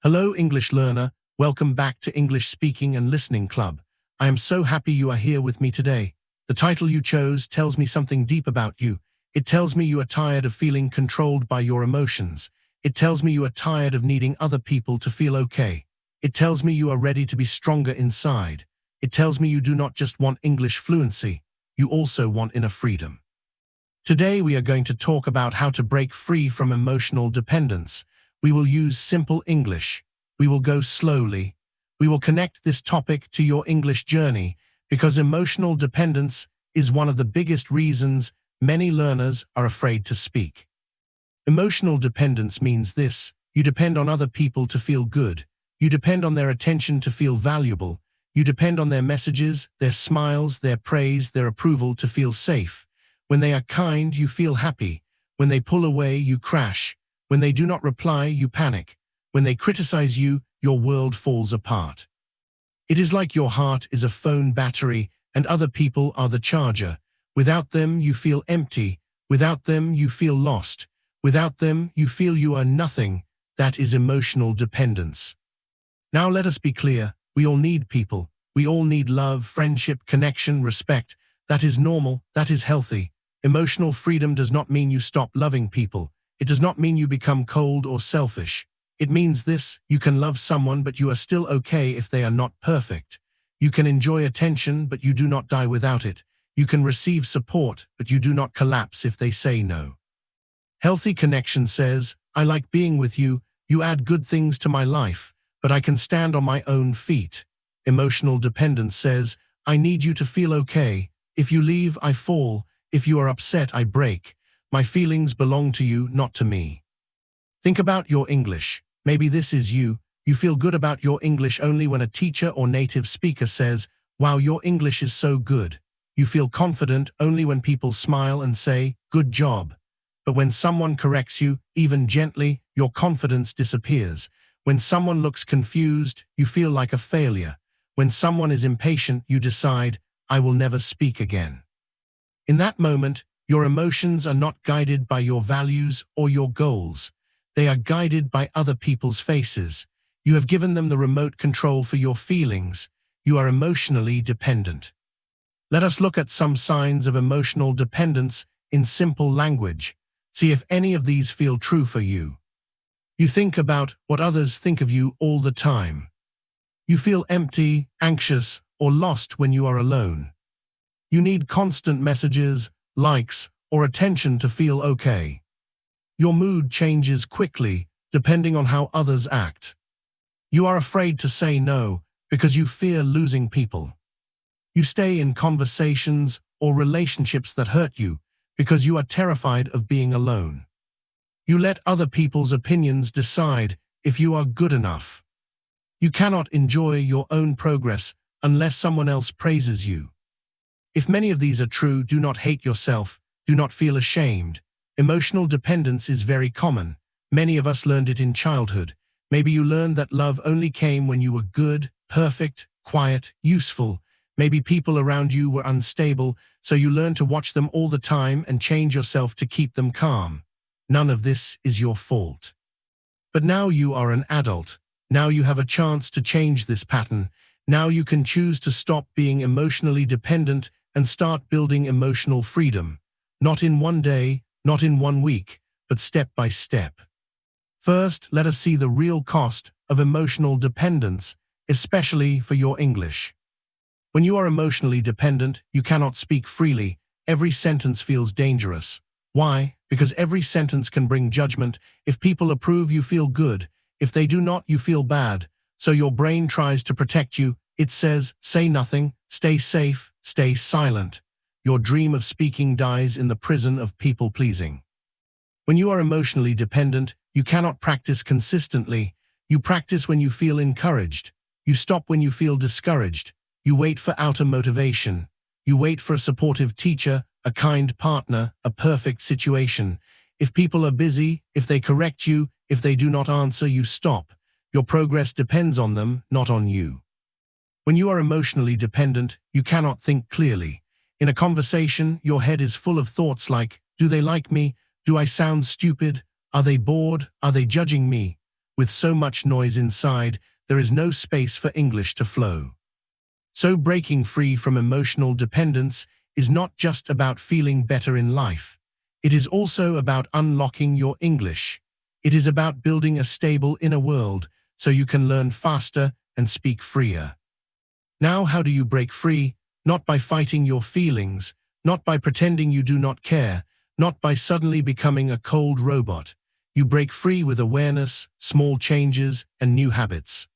Hello, English learner. Welcome back to English Speaking and Listening Club. I am so happy you are here with me today. The title you chose tells me something deep about you. It tells me you are tired of feeling controlled by your emotions. It tells me you are tired of needing other people to feel okay. It tells me you are ready to be stronger inside. It tells me you do not just want English fluency, you also want inner freedom. Today we are going to talk about how to break free from emotional dependence. We will use simple English. We will go slowly. We will connect this topic to your English journey because emotional dependence is one of the biggest reasons many learners are afraid to speak. Emotional dependence means this: you depend on other people to feel good. You depend on their attention to feel valuable. You depend on their messages, their smiles, their praise, their approval to feel safe. When they are kind, you feel happy. When they pull away, you crash. When they do not reply, you panic. When they criticize you, your world falls apart. It is like your heart is a phone battery and other people are the charger. Without them, you feel empty. Without them, you feel lost. Without them, you feel you are nothing. That is emotional dependence. Now let us be clear. We all need people. We all need love, friendship, connection, respect. That is normal. That is healthy. Emotional freedom does not mean you stop loving people. It does not mean you become cold or selfish. It means this: you can love someone, but you are still okay if they are not perfect. You can enjoy attention, but you do not die without it. You can receive support, but you do not collapse if they say no. Healthy connection says, I like being with you, you add good things to my life, but I can stand on my own feet. Emotional dependence says, I need you to feel okay. If you leave, I fall. If you are upset, I break. My feelings belong to you, not to me. Think about your English. Maybe this is you. You feel good about your English only when a teacher or native speaker says, wow, your English is so good. You feel confident only when people smile and say, good job. But when someone corrects you, even gently, your confidence disappears. When someone looks confused, you feel like a failure. When someone is impatient, you decide, I will never speak again. In that moment, your emotions are not guided by your values or your goals. They are guided by other people's faces. You have given them the remote control for your feelings. You are emotionally dependent. Let us look at some signs of emotional dependence in simple language. See if any of these feel true for you. You think about what others think of you all the time. You feel empty, anxious, or lost when you are alone. You need constant messages, likes, or attention to feel okay. Your mood changes quickly depending on how others act. You are afraid to say no because you fear losing people. You stay in conversations or relationships that hurt you because you are terrified of being alone. You let other people's opinions decide if you are good enough. You cannot enjoy your own progress unless someone else praises you. If many of these are true, do not hate yourself. Do not feel ashamed. Emotional dependence is very common. Many of us learned it in childhood. Maybe you learned that love only came when you were good, perfect, quiet, useful. Maybe people around you were unstable, so you learned to watch them all the time and change yourself to keep them calm. None of this is your fault. But now you are an adult. Now you have a chance to change this pattern. Now you can choose to stop being emotionally dependent and start building emotional freedom. Not in one day, not in 1 week, but step by step. First, let us see the real cost of emotional dependence, especially for your English. When you are emotionally dependent, you cannot speak freely. Every sentence feels dangerous. Why? Because every sentence can bring judgment. If people approve, you feel good. If they do not, you feel bad. So your brain tries to protect you. It says, say nothing, stay safe, stay silent. Your dream of speaking dies in the prison of people-pleasing. When you are emotionally dependent, you cannot practice consistently. You practice when you feel encouraged. You stop when you feel discouraged. You wait for outer motivation. You wait for a supportive teacher, a kind partner, a perfect situation. If people are busy, if they correct you, if they do not answer, you stop. Your progress depends on them, not on you. When you are emotionally dependent, you cannot think clearly. In a conversation, your head is full of thoughts like, do they like me? Do I sound stupid? Are they bored? Are they judging me? With so much noise inside, there is no space for English to flow. So breaking free from emotional dependence is not just about feeling better in life. It is also about unlocking your English. It is about building a stable inner world so you can learn faster and speak freer. Now, how do you break free? Not by fighting your feelings, not by pretending you do not care, not by suddenly becoming a cold robot. You break free with awareness, small changes, and new habits.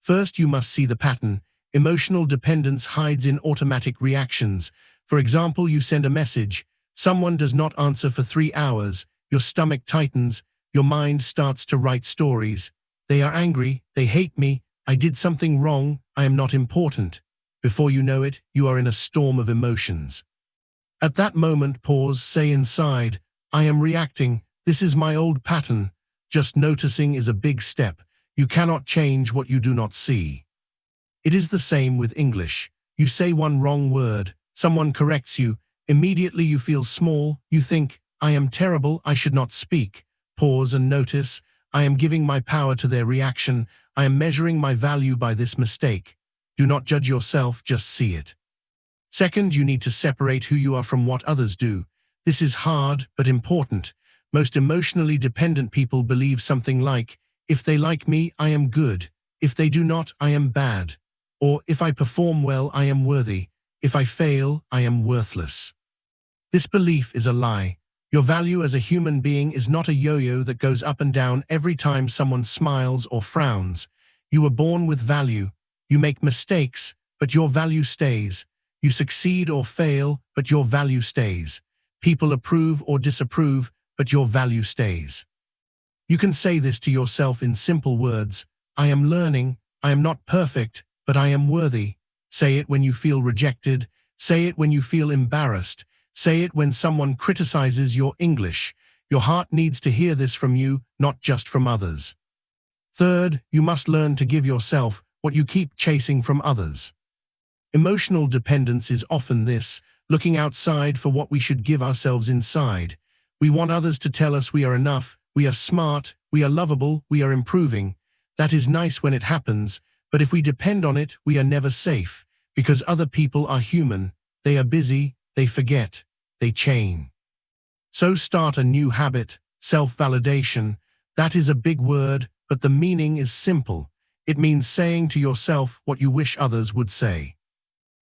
First, you must see the pattern. Emotional dependence hides in automatic reactions. For example, you send a message. Someone does not answer for 3 hours. Your stomach tightens. Your mind starts to write stories. They are angry. They hate me. I did something wrong. I am not important. Before you know it, you are in a storm of emotions. At that moment, pause, say inside, I am reacting. This is my old pattern. Just noticing is a big step. You cannot change what you do not see. It is the same with English. You say one wrong word, someone corrects you, immediately you feel small, you think, I am terrible, I should not speak. Pause and notice, I am giving my power to their reaction, I am measuring my value by this mistake. Do not judge yourself, just see it. Second, you need to separate who you are from what others do. This is hard, but important. Most emotionally dependent people believe something like, if they like me, I am good. If they do not, I am bad. Or, if I perform well, I am worthy. If I fail, I am worthless. This belief is a lie. Your value as a human being is not a yo-yo that goes up and down every time someone smiles or frowns. You were born with value. You make mistakes, but your value stays. You succeed or fail, but your value stays. People approve or disapprove, but your value stays. You can say this to yourself in simple words. I am learning. I am not perfect, but I am worthy. Say it when you feel rejected. Say it when you feel embarrassed. Say it when someone criticizes your English. Your heart needs to hear this from you, not just from others. Third, you must learn to give yourself what you keep chasing from others. Emotional dependence is often this, looking outside for what we should give ourselves inside. We want others to tell us we are enough, we are smart, we are lovable, we are improving. That is nice when it happens, but if we depend on it, we are never safe, because other people are human, they are busy, they forget, they change. So start a new habit, self-validation. That is a big word, but the meaning is simple. It means saying to yourself what you wish others would say.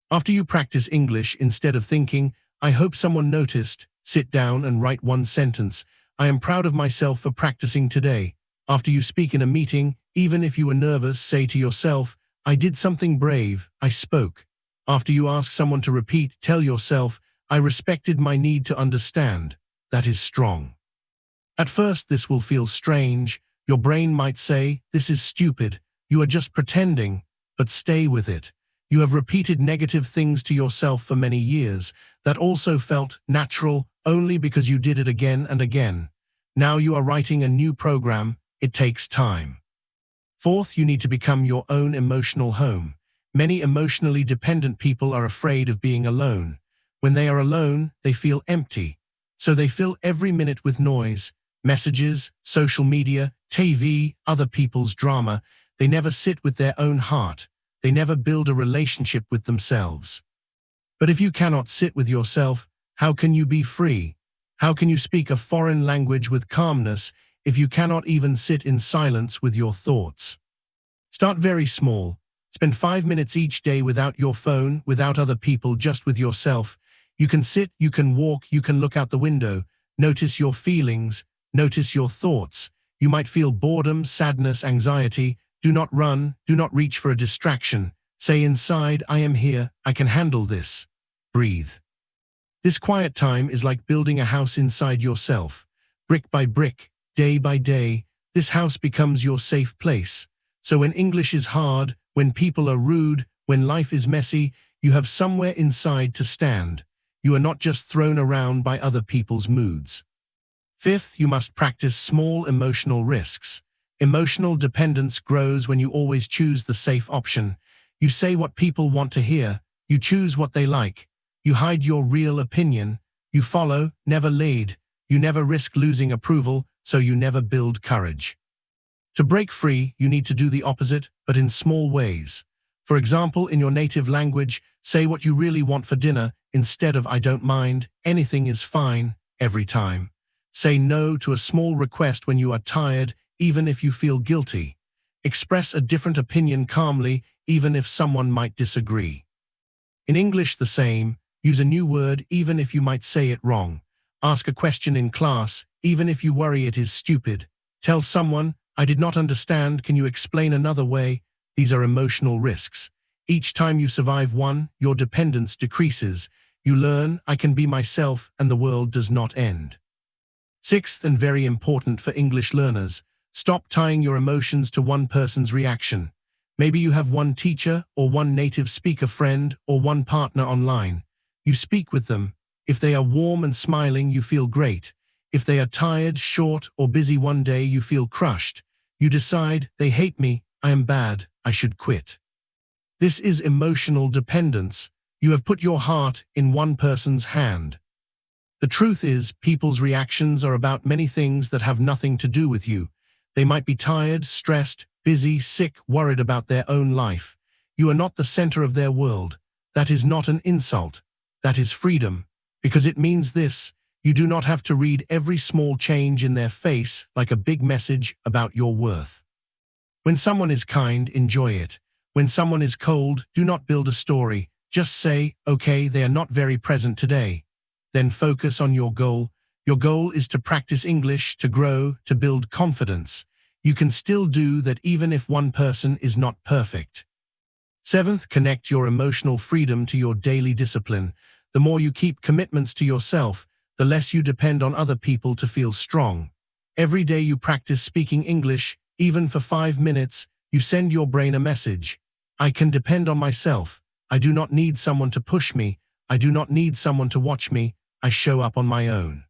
After you practice English, instead of thinking, I hope someone noticed, sit down and write one sentence. I am proud of myself for practicing today. After you speak in a meeting, even if you were nervous, say to yourself, I did something brave, I spoke. After you ask someone to repeat, tell yourself, I respected my need to understand. That is strong. At first, this will feel strange. Your brain might say, this is stupid. You are just pretending, but stay with it. You have repeated negative things to yourself for many years that also felt natural only because you did it again and again. Now you are writing a new program. It takes time. Fourth, you need to become your own emotional home. Many emotionally dependent people are afraid of being alone. When they are alone, they feel empty. So they fill every minute with noise, messages, social media, TV, other people's drama. They never sit with their own heart. They never build a relationship with themselves. But if you cannot sit with yourself, how can you be free? How can you speak a foreign language with calmness if you cannot even sit in silence with your thoughts? Start very small. Spend 5 minutes each day without your phone, without other people, just with yourself. You can sit, you can walk, you can look out the window. Notice your feelings, notice your thoughts. You might feel boredom, sadness, anxiety. Do not run, do not reach for a distraction. Say inside, I am here, I can handle this. Breathe. This quiet time is like building a house inside yourself. Brick by brick, day by day, this house becomes your safe place. So when English is hard, when people are rude, when life is messy, you have somewhere inside to stand. You are not just thrown around by other people's moods. Fifth, you must practice small emotional risks. Emotional dependence grows when you always choose the safe option. You say what people want to hear. You choose what they like. You hide your real opinion. You follow, never lead. You never risk losing approval, so you never build courage. To break free, you need to do the opposite, but in small ways. For example, in your native language, say what you really want for dinner instead of "I don't mind, anything is fine" every time. Say no to a small request when you are tired, even if you feel guilty. Express a different opinion calmly, even if someone might disagree. In English, the same. Use a new word even if you might say it wrong. Ask a question in class, even if you worry it is stupid. Tell someone, "I did not understand, can you explain another way?" These are emotional risks. Each time you survive one, your dependence decreases. You learn, "I can be myself and the world does not end." Sixth, and very important for English learners, stop tying your emotions to one person's reaction. Maybe you have one teacher or one native speaker friend or one partner online. You speak with them. If they are warm and smiling, you feel great. If they are tired, short, or busy one day, you feel crushed. You decide, "They hate me, I am bad, I should quit." This is emotional dependence. You have put your heart in one person's hand. The truth is, people's reactions are about many things that have nothing to do with you. They might be tired, stressed, busy, sick, worried about their own life. You are not the center of their world. That is not an insult. That is freedom. Because it means this: you do not have to read every small change in their face like a big message about your worth. When someone is kind, enjoy it. When someone is cold, do not build a story. Just say, "Okay, they are not very present today." Then focus on your goal. Your goal is to practice English, to grow, to build confidence. You can still do that even if one person is not perfect. Seventh, connect your emotional freedom to your daily discipline. The more you keep commitments to yourself, the less you depend on other people to feel strong. Every day you practice speaking English, even for 5 minutes, you send your brain a message. "I can depend on myself. I do not need someone to push me. I do not need someone to watch me. I show up on my own."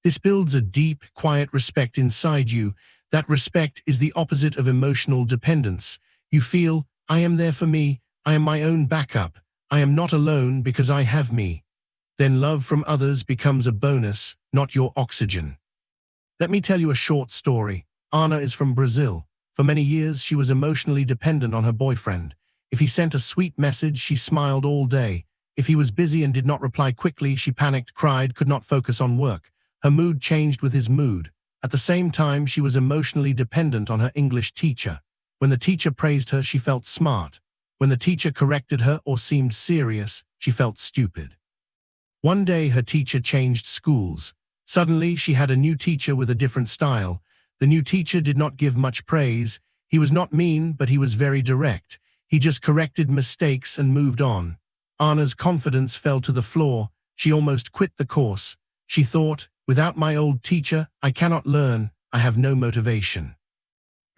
This builds a deep, quiet respect inside you. That respect is the opposite of emotional dependence. You feel, "I am there for me. I am my own backup. I am not alone because I have me." Then love from others becomes a bonus, not your oxygen. Let me tell you a short story. Anna is from Brazil. For many years, she was emotionally dependent on her boyfriend. If he sent a sweet message, she smiled all day. If he was busy and did not reply quickly, she panicked, cried, could not focus on work. Her mood changed with his mood. At the same time, she was emotionally dependent on her English teacher. When the teacher praised her, she felt smart. When the teacher corrected her or seemed serious, she felt stupid. One day, her teacher changed schools. Suddenly, she had a new teacher with a different style. The new teacher did not give much praise. He was not mean, but he was very direct. He just corrected mistakes and moved on. Anna's confidence fell to the floor. She almost quit the course. She thought, "Without my old teacher, I cannot learn. I have no motivation."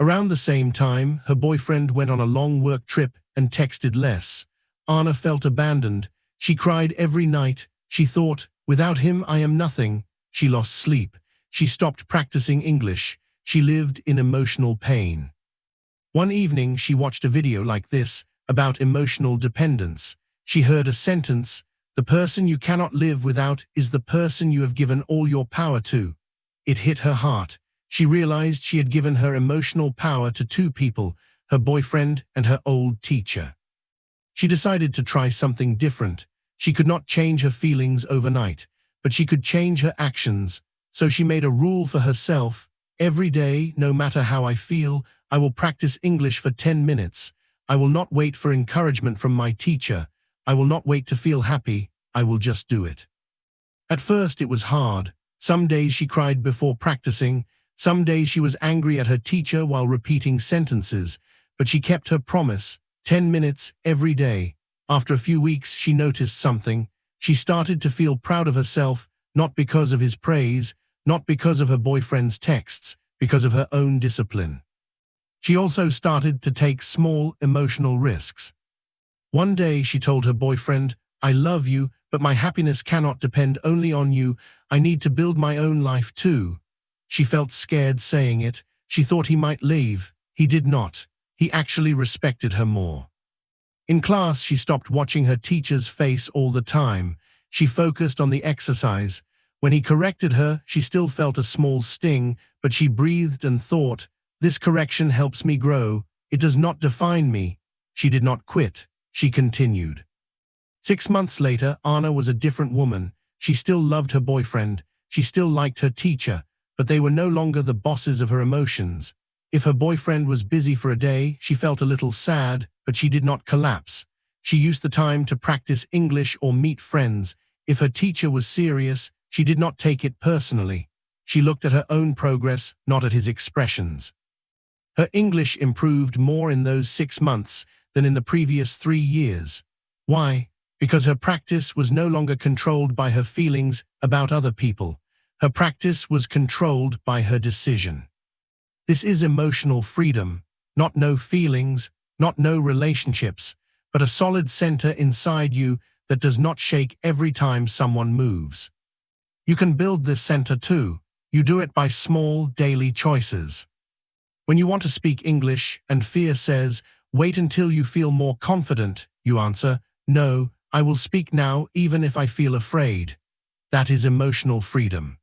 Around the same time, her boyfriend went on a long work trip and texted less. Anna felt abandoned. She cried every night. She thought, "Without him, I am nothing." She lost sleep. She stopped practicing English. She lived in emotional pain. One evening, she watched a video like this about emotional dependence. She heard a sentence, "The person you cannot live without is the person you have given all your power to." It hit her heart. She realized she had given her emotional power to two people, her boyfriend and her old teacher. She decided to try something different. She could not change her feelings overnight, but she could change her actions. So she made a rule for herself. "Every day, no matter how I feel, I will practice English for 10 minutes. I will not wait for encouragement from my teacher. I will not wait to feel happy. I will just do it." At first, it was hard. Some days she cried before practicing. Some days she was angry at her teacher while repeating sentences. But she kept her promise, 10 minutes every day. After a few weeks, she noticed something. She started to feel proud of herself, not because of his praise, not because of her boyfriend's texts, because of her own discipline. She also started to take small emotional risks. One day she told her boyfriend, "I love you, but my happiness cannot depend only on you. I need to build my own life too." She felt scared saying it. She thought he might leave. He did not. He actually respected her more. In class, she stopped watching her teacher's face all the time. She focused on the exercise. When he corrected her, she still felt a small sting, but she breathed and thought, This correction helps me grow. It does not define me. She did not quit. She continued. 6 months later, Anna was a different woman. She still loved her boyfriend. She still liked her teacher, but they were no longer the bosses of her emotions. If her boyfriend was busy for a day, she felt a little sad, but she did not collapse. She used the time to practice English or meet friends. If her teacher was serious, she did not take it personally. She looked at her own progress, not at his expressions. Her English improved more in those 6 months than in the previous 3 years. Why? Because her practice was no longer controlled by her feelings about other people. Her practice was controlled by her decision. This is emotional freedom, not no feelings, not no relationships, but a solid center inside you that does not shake every time someone moves. You can build this center too. You do it by small, daily choices. When you want to speak English and fear says, "Wait until you feel more confident," you answer, "No, I will speak now even if I feel afraid." That is emotional freedom.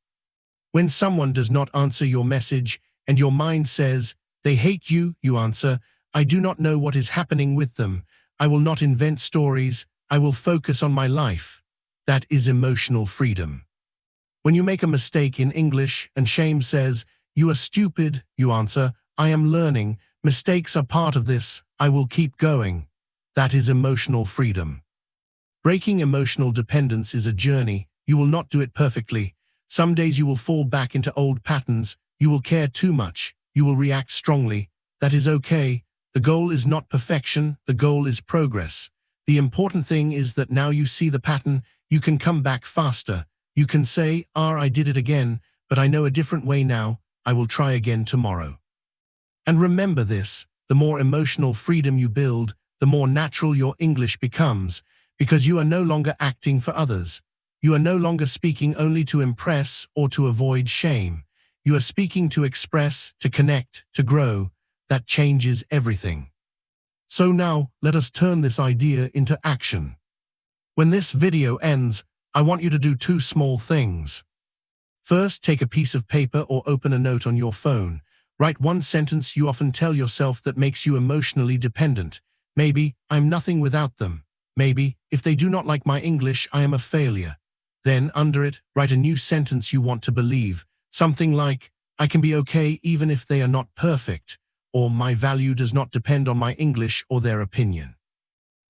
When someone does not answer your message and your mind says, "They hate you," you answer, "I do not know what is happening with them. I will not invent stories. I will focus on my life." That is emotional freedom. When you make a mistake in English and shame says, "You are stupid," you answer, "I am learning. Mistakes are part of this. I will keep going." That is emotional freedom. Breaking emotional dependence is a journey. You will not do it perfectly. Some days you will fall back into old patterns. You will care too much. You will react strongly. That is okay. The goal is not perfection. The goal is progress. The important thing is that now you see the pattern, you can come back faster. You can say, I did it again, but I know a different way now. I will try again tomorrow." And remember this, the more emotional freedom you build, the more natural your English becomes, because you are no longer acting for others. You are no longer speaking only to impress or to avoid shame. You are speaking to express, to connect, to grow. That changes everything. So now, let us turn this idea into action. When this video ends, I want you to do 2 small things. First, take a piece of paper or open a note on your phone. Write 1 sentence you often tell yourself that makes you emotionally dependent. Maybe, "I'm nothing without them." Maybe, "If they do not like my English, I am a failure." Then, under it, write a new sentence you want to believe. Something like, "I can be okay even if they are not perfect," or "My value does not depend on my English or their opinion."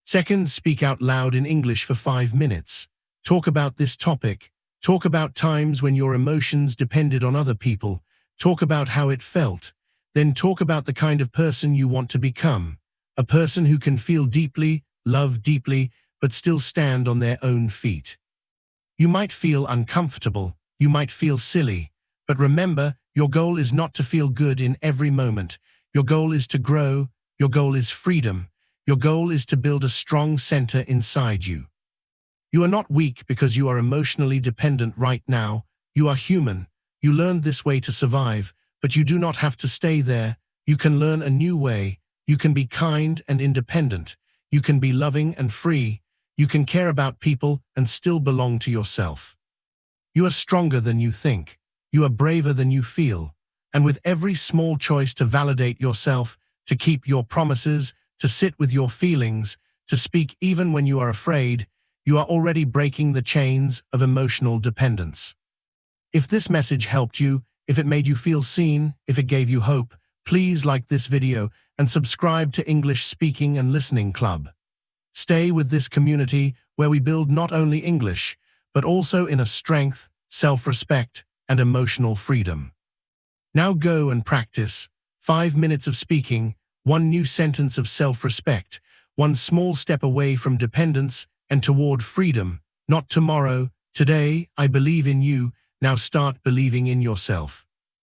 Second, speak out loud in English for 5 minutes. Talk about this topic. Talk about times when your emotions depended on other people. Talk about how it felt. Then talk about the kind of person you want to become. A person who can feel deeply, love deeply, but still stand on their own feet. You might feel uncomfortable. You might feel silly. But remember, your goal is not to feel good in every moment. Your goal is to grow. Your goal is freedom. Your goal is to build a strong center inside you. You are not weak because you are emotionally dependent right now. You are human. You learned this way to survive, but you do not have to stay there. You can learn a new way. You can be kind and independent. You can be loving and free. You can care about people and still belong to yourself. You are stronger than you think. You are braver than you feel. And with every small choice to validate yourself, to keep your promises, to sit with your feelings, to speak even when you are afraid, you are already breaking the chains of emotional dependence. If this message helped you, if it made you feel seen, if it gave you hope, please like this video and subscribe to English Speaking and Listening Club. Stay with this community where we build not only English, but also inner strength, self-respect, and emotional freedom. Now go and practice. 5 minutes of speaking, 1 new sentence of self-respect, 1 small step away from dependence and toward freedom. Not tomorrow, today. I believe in you. Now start believing in yourself.